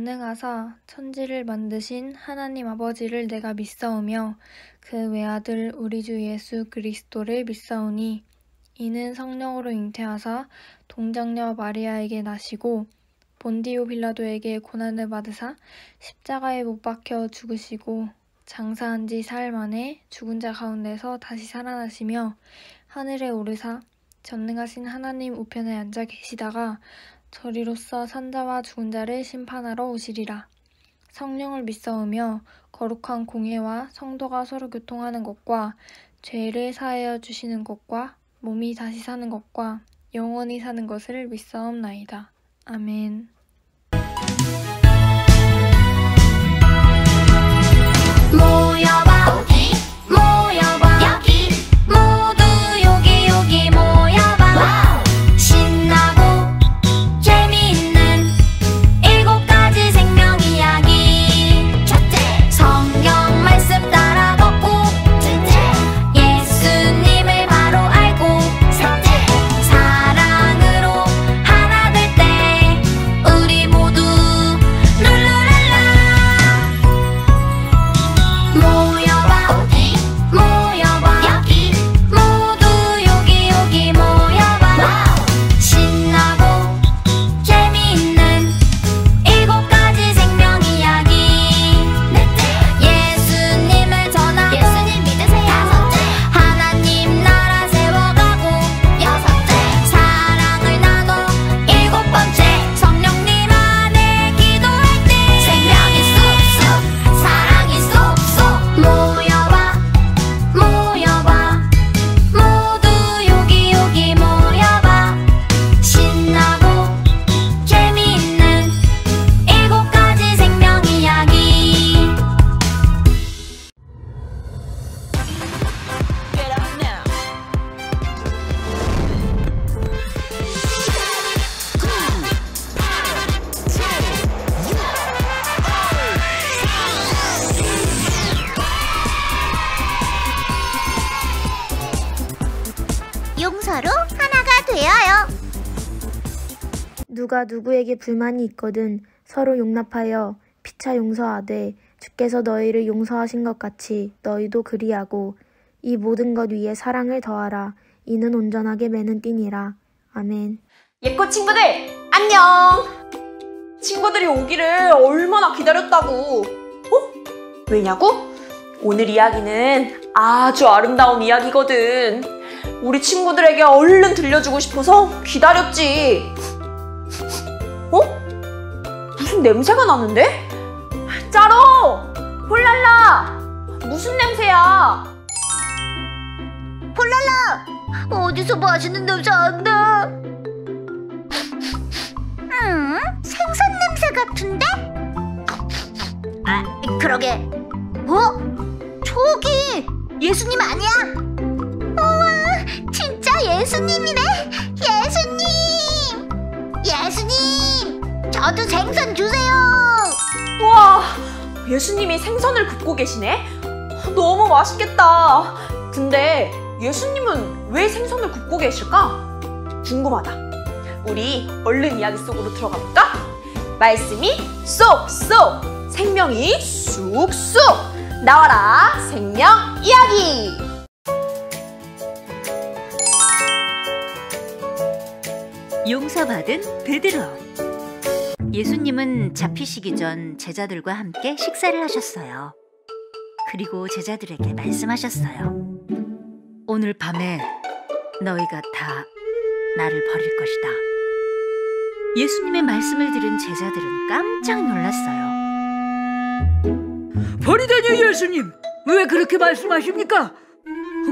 전능하사 천지를 만드신 하나님 아버지를 내가 믿사오며 그 외아들 우리 주 예수 그리스도를 믿사오니 이는 성령으로 잉태하사 동정녀 마리아에게 나시고 본디오 빌라도에게 고난을 받으사 십자가에 못 박혀 죽으시고 장사한 지 사흘 만에 죽은 자 가운데서 다시 살아나시며 하늘에 오르사 전능하신 하나님 우편에 앉아 계시다가 저리로서 산자와 죽은 자를 심판하러 오시리라. 성령을 믿사오며 거룩한 공예와 성도가 서로 교통하는 것과 죄를 사하여 주시는 것과 몸이 다시 사는 것과 영원히 사는 것을 믿사옵나이다. 아멘. 모여봐 모여봐 여기 모두 여기 모여봐 신나고 재미있는 7가지 생명 이야기 첫째 성경 말씀 따라 걷고 둘째 예수님을 바로 알고 셋째 사랑으로 하나 될 때 우리 모두 룰루랄라 모여봐 여기 모두 여기 모여봐 신나고 재미있는 7가지 생명 이야기 넷째 예수님을 전하고 예수님 믿으세요 다섯째 하나님 나라 세워가고 여섯째 사랑을 나눠 일곱번째 성령님 안에 기도할 때 생명이 쑥쑥 사랑이 쏙쏙 모여봐 모두 여기 모여봐 신나고 재미있는 7가지 생명 이야기 Get up now. 용서로 하나가 되어요. 누가 누구에게 불만이 있거든 서로 용납하여 피차 용서하되 주께서 너희를 용서하신 것 같이 너희도 그리하고 이 모든 것 위에 사랑을 더하라. 이는 온전하게 매는 띠니라. 아멘. 예꼬 친구들 안녕. 친구들이 오기를 얼마나 기다렸다고. 왜냐고? 오늘 이야기는 아주 아름다운 이야기거든. 우리 친구들에게 얼른 들려주고 싶어서 기다렸지. 무슨 냄새가 나는데? 짜로! 폴랄라! 무슨 냄새야? 폴랄라! 어디서 맛있는 냄새 안 나? 생선 냄새 같은데? 아, 그러게. 저기 예수님 아니야? 우와, 진짜 예수님이네. 예수님, 저도 생선 주세요. 우와, 예수님이 생선을 굽고 계시네? 너무 맛있겠다. 근데 예수님은 왜 생선을 굽고 계실까? 궁금하다. 우리 얼른 이야기 속으로 들어가 볼까? 말씀이 쏙쏙, 생명이 쑥쑥 나와라 생명 이야기. 용서받은 베드로. 예수님은 잡히시기 전 제자들과 함께 식사를 하셨어요. 그리고 제자들에게 말씀하셨어요. 오늘 밤에 너희가 다 나를 버릴 것이다. 예수님의 말씀을 들은 제자들은 깜짝 놀랐어요. 버리다니요 예수님, 왜 그렇게 말씀하십니까?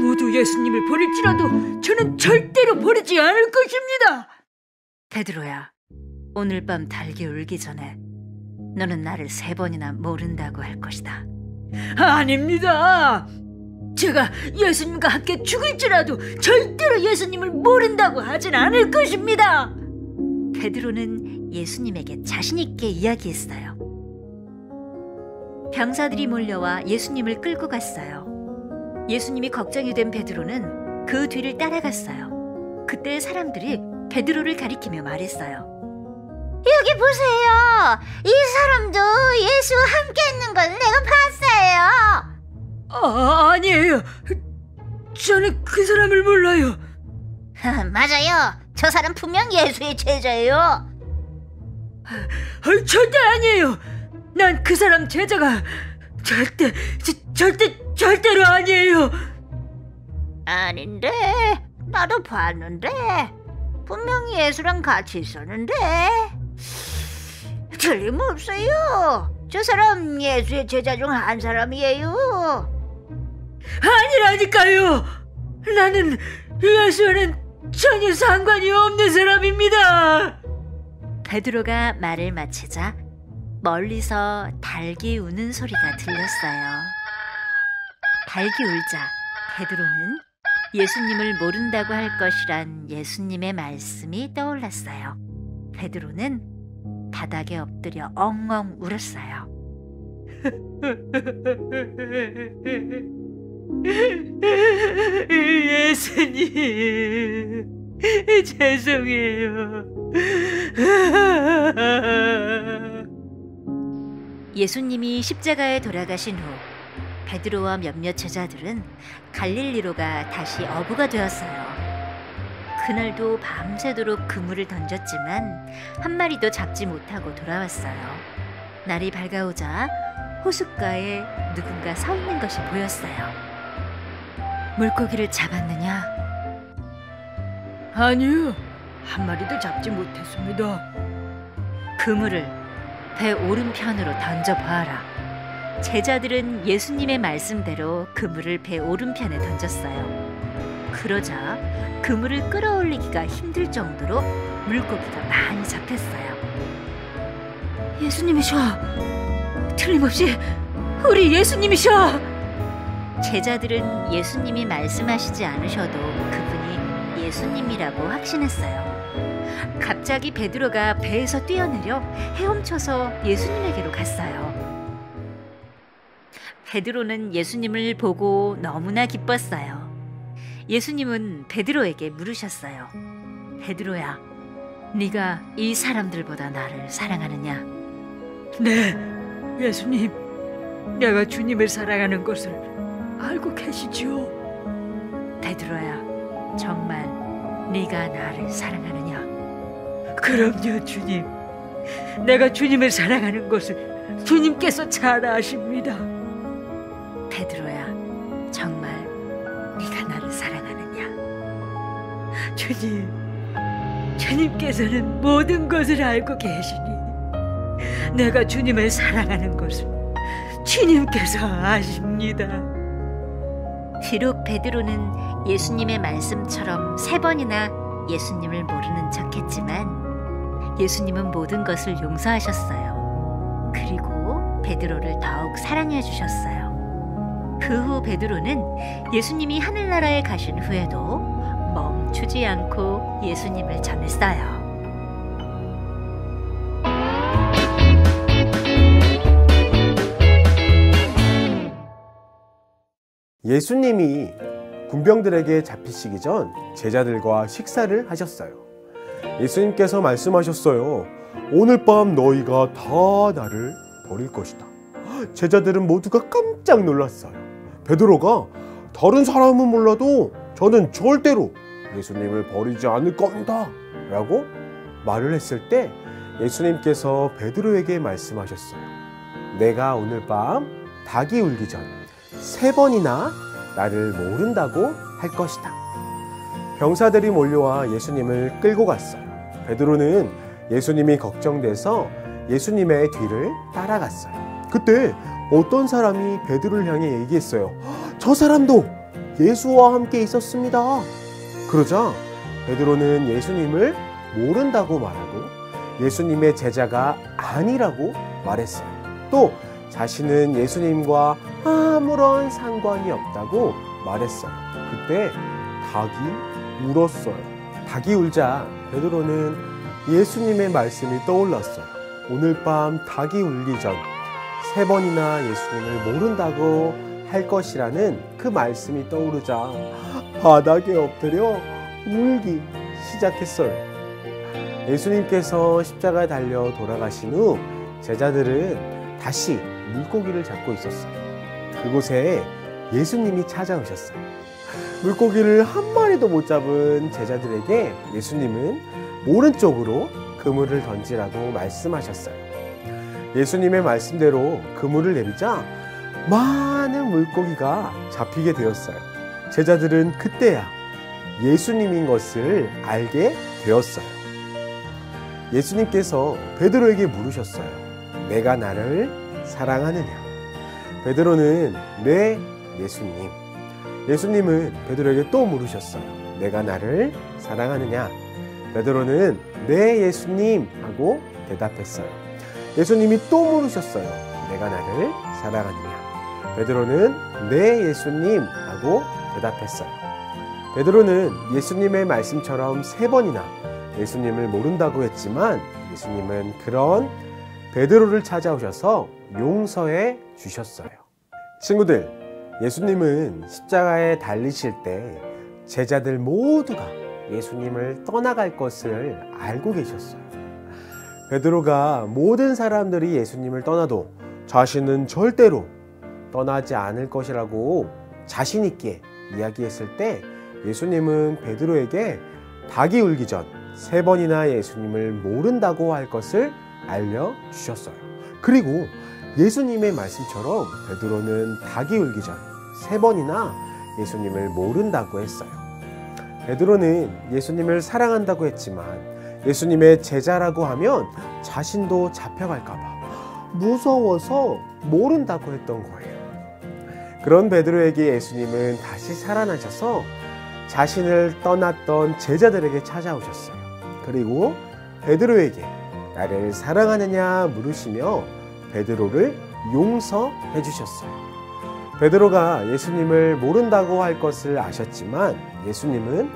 모두 예수님을 버릴지라도 저는 절대로 버리지 않을 것입니다. 베드로야, 오늘 밤 달기 울기 전에 너는 나를 3번이나 모른다고 할 것이다. 아닙니다. 제가 예수님과 함께 죽을지라도 절대로 예수님을 모른다고 하진 않을 것입니다. 베드로는 예수님에게 자신 있게 이야기했어요. 병사들이 몰려와 예수님을 끌고 갔어요. 예수님이 걱정이 된 베드로는 그 뒤를 따라갔어요. 그때 사람들이 베드로를 가리키며 말했어요. 여기 보세요. 이 사람도 예수와 함께 있는 걸 내가 봤어요. 아니에요. 저는 그 사람을 몰라요. 맞아요. 저 사람 분명 예수의 제자예요. 절대 아니에요. 난 그 사람 제자가 절대로 아니에요. 아닌데, 나도 봤는데 분명히 예수랑 같이 있었는데. 틀림없어요. 저 사람 예수의 제자 중 한 사람이에요. 아니라니까요. 나는 예수와는 전혀 상관이 없는 사람입니다. 베드로가 말을 마치자 멀리서 닭이 우는 소리가 들렸어요. 닭이 울자 베드로는 예수님을 모른다고 할 것이란 예수님의 말씀이 떠올랐어요. 베드로는 바닥에 엎드려 엉엉 울었어요. 예수님, 죄송해요. 예수님이 십자가에 돌아가신 후 베드로와 몇몇 제자들은 갈릴리로가 다시 어부가 되었어요. 그날도 밤새도록 그물을 던졌지만 한 마리도 잡지 못하고 돌아왔어요. 날이 밝아오자 호숫가에 누군가 서 있는 것이 보였어요. 물고기를 잡았느냐? 아니요, 한 마리도 잡지 못했습니다. 그물을 배 오른편으로 던져봐라. 제자들은 예수님의 말씀대로 그물을 배 오른편에 던졌어요. 그러자 그물을 끌어올리기가 힘들 정도로 물고기가 많이 잡혔어요. 예수님이셔. 틀림없이 우리 예수님이셔. 제자들은 예수님이 말씀하시지 않으셔도 그분이 예수님이라고 확신했어요. 갑자기 베드로가 배에서 뛰어내려 헤엄쳐서 예수님에게로 갔어요. 베드로는 예수님을 보고 너무나 기뻤어요. 예수님은 베드로에게 물으셨어요. 베드로야, 네가 이 사람들보다 나를 사랑하느냐? 네, 예수님. 내가 주님을 사랑하는 것을 알고 계시지요. 베드로야, 정말 네가 나를 사랑하느냐? 그럼요, 주님. 내가 주님을 사랑하는 것을 주님께서 잘 아십니다. 베드로야, 정말 네가 나를 사랑하느냐? 주님, 주님께서는 모든 것을 알고 계시니 내가 주님을 사랑하는 것을 주님께서 아십니다. 비록 베드로는 예수님의 말씀처럼 3번이나 예수님을 모르는 척했지만 예수님은 모든 것을 용서하셨어요. 그리고 베드로를 더욱 사랑해 주셨어요. 그 후 베드로는 예수님이 하늘나라에 가신 후에도 멈추지 않고 예수님을 전했어요. 예수님이 군병들에게 잡히시기 전 제자들과 식사를 하셨어요. 예수님께서 말씀하셨어요. 오늘 밤 너희가 다 나를 버릴 것이다. 제자들은 모두가 깜짝 놀랐어요. 베드로가 다른 사람은 몰라도 저는 절대로 예수님을 버리지 않을 겁니다 라고 말을 했을 때 예수님께서 베드로에게 말씀하셨어요. 내가 오늘 밤 닭이 울기 전 3번이나 나를 모른다고 할 것이다. 병사들이 몰려와 예수님을 끌고 갔어요. 베드로는 예수님이 걱정돼서 예수님의 뒤를 따라갔어요. 그때 어떤 사람이 베드로를 향해 얘기했어요. 저 사람도 예수와 함께 있었습니다. 그러자 베드로는 예수님을 모른다고 말하고 예수님의 제자가 아니라고 말했어요. 또 자신은 예수님과 아무런 상관이 없다고 말했어요. 그때 닭이 울었어요. 닭이 울자 베드로는 예수님의 말씀이 떠올랐어요. 오늘 밤 닭이 울기 전 3번이나 예수님을 모른다고 할 것이라는 그 말씀이 떠오르자 바닥에 엎드려 울기 시작했어요. 예수님께서 십자가에 달려 돌아가신 후 제자들은 다시 물고기를 잡고 있었어요. 그곳에 예수님이 찾아오셨어요. 물고기를 한 마리도 못 잡은 제자들에게 예수님은 오른쪽으로 그물을 던지라고 말씀하셨어요. 예수님의 말씀대로 그물을 내리자 많은 물고기가 잡히게 되었어요. 제자들은 그때야 예수님인 것을 알게 되었어요. 예수님께서 베드로에게 물으셨어요. 내가 나를 사랑하느냐? 베드로는 네, 예수님. 예수님은 베드로에게 또 물으셨어요. 내가 나를 사랑하느냐? 베드로는 네, 예수님 하고 대답했어요. 예수님이 또 물으셨어요. 내가 나를 사랑하느냐? 베드로는 네, 예수님 하고 대답했어요. 베드로는 예수님의 말씀처럼 3번이나 예수님을 모른다고 했지만 예수님은 그런 베드로를 찾아오셔서 용서해 주셨어요. 친구들, 예수님은 십자가에 달리실 때 제자들 모두가 예수님을 떠나갈 것을 알고 계셨어요. 베드로가 모든 사람들이 예수님을 떠나도 자신은 절대로 떠나지 않을 것이라고 자신 있게 이야기했을 때 예수님은 베드로에게 닭이 울기 전 3번이나 예수님을 모른다고 할 것을 알려주셨어요. 그리고 예수님의 말씀처럼 베드로는 닭이 울기 전 3번이나 예수님을 모른다고 했어요. 베드로는 예수님을 사랑한다고 했지만 예수님의 제자라고 하면 자신도 잡혀갈까 봐 무서워서 모른다고 했던 거예요. 그런 베드로에게 예수님은 다시 살아나셔서 자신을 떠났던 제자들에게 찾아오셨어요. 그리고 베드로에게 나를 사랑하느냐 물으시며 베드로를 용서해 주셨어요. 베드로가 예수님을 모른다고 할 것을 아셨지만 예수님은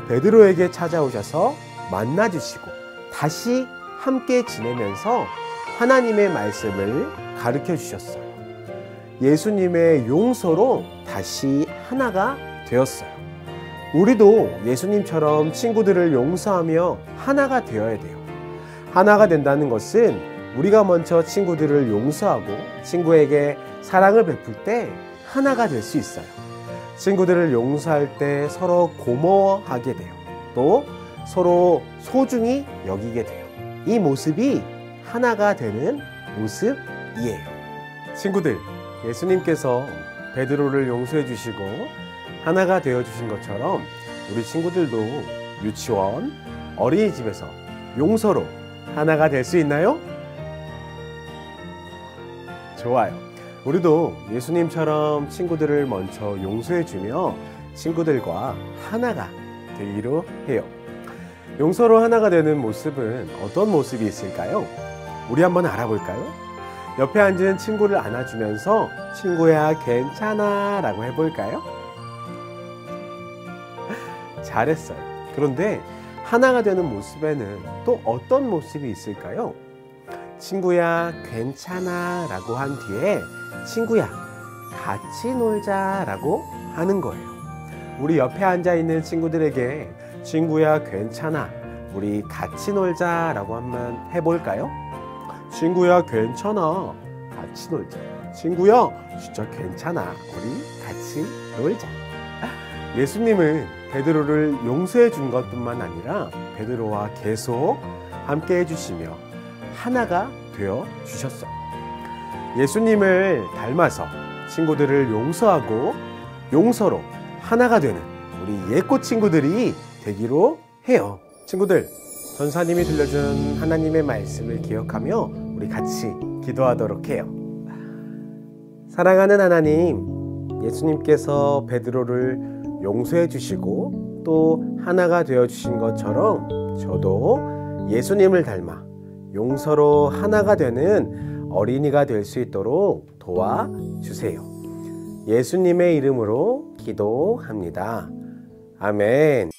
베드로에게 찾아오셔서 만나주시고 다시 함께 지내면서 하나님의 말씀을 가르쳐 주셨어요. 예수님의 용서로 다시 하나가 되었어요. 우리도 예수님처럼 친구들을 용서하며 하나가 되어야 돼요. 하나가 된다는 것은 우리가 먼저 친구들을 용서하고 친구에게 사랑을 베풀 때 하나가 될 수 있어요. 친구들을 용서할 때 서로 고마워하게 돼요. 또 서로 소중히 여기게 돼요. 이 모습이 하나가 되는 모습이에요. 친구들, 예수님께서 베드로를 용서해 주시고 하나가 되어 주신 것처럼 우리 친구들도 유치원, 어린이집에서 용서로 하나가 될 수 있나요? 좋아요. 우리도 예수님처럼 친구들을 먼저 용서해 주며 친구들과 하나가 되기로 해요. 용서로 하나가 되는 모습은 어떤 모습이 있을까요? 우리 한번 알아볼까요? 옆에 앉은 친구를 안아주면서 친구야 괜찮아 라고 해볼까요? 잘했어요. 그런데 하나가 되는 모습에는 또 어떤 모습이 있을까요? 친구야 괜찮아 라고 한 뒤에 친구야 같이 놀자 라고 하는 거예요. 우리 옆에 앉아있는 친구들에게 친구야 괜찮아 우리 같이 놀자 라고 한번 해볼까요? 친구야 괜찮아 같이 놀자. 친구야 진짜 괜찮아 우리 같이 놀자. 예수님은 베드로를 용서해 준 것뿐만 아니라 베드로와 계속 함께 해주시며 하나가 되어 주셨어요. 예수님을 닮아서 친구들을 용서하고 용서로 하나가 되는 우리 예꽃 친구들이 되기로 해요. 친구들, 전사님이 들려준 하나님의 말씀을 기억하며 우리 같이 기도하도록 해요. 사랑하는 하나님, 예수님께서 베드로를 용서해 주시고 또 하나가 되어 주신 것처럼 저도 예수님을 닮아 용서로 하나가 되는 어린이가 될 수 있도록 도와주세요. 예수님의 이름으로 기도합니다. 아멘.